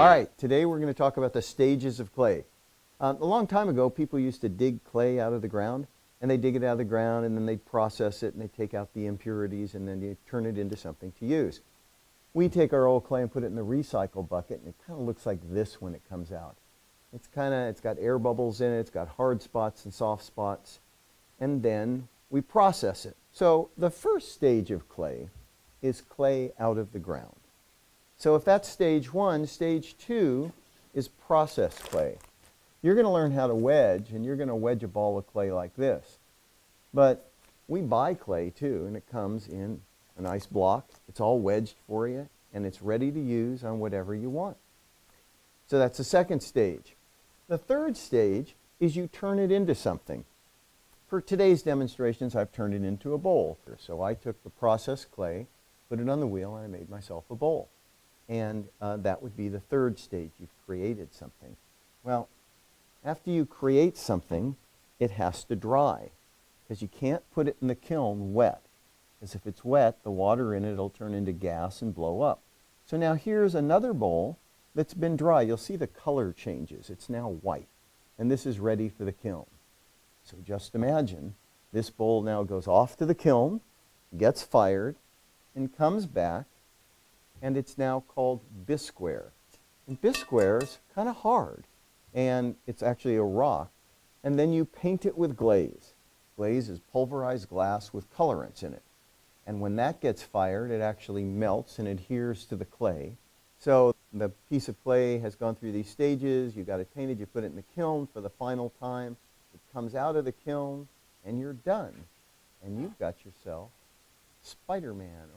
right, today we're going to talk about the stages of clay. A long time ago, people used to dig clay out of the ground, and they dig it out of the ground, and then they process it, and they take out the impurities, and then you turn it into something to use. We take our old clay and put it in the recycle bucket, and it kind of looks like this when it comes out. It's got air bubbles in it, it's got hard spots and soft spots, and then we process it. So the first stage of clay is clay out of the ground. So if that's stage one, stage two is processed clay. You're going to learn how to wedge, and you're going to wedge a ball of clay like this. But we buy clay too, and it comes in a nice block. It's all wedged for you, and it's ready to use on whatever you want. So that's the second stage. The third stage is you turn it into something. For today's demonstrations, I've turned it into a bowl. So I took the processed clay, put it on the wheel, and I made myself a bowl. And that would be the third stage. You've created something. Well, after you create something, it has to dry, because you can't put it in the kiln wet. Because if it's wet, the water in it will turn into gas and blow up. So now here's another bowl that's been dry. You'll see the color changes. It's now white. And this is ready for the kiln. So just imagine this bowl now goes off to the kiln, gets fired, and comes back, and it's now called bisqueware. And bisqueware is kind of hard, and it's actually a rock. And then you paint it with glaze. Glaze is pulverized glass with colorants in it. And when that gets fired, it actually melts and adheres to the clay. So the piece of clay has gone through these stages. You got it painted, you put it in the kiln for the final time. It comes out of the kiln, and you're done. And you've got yourself Spider-Man.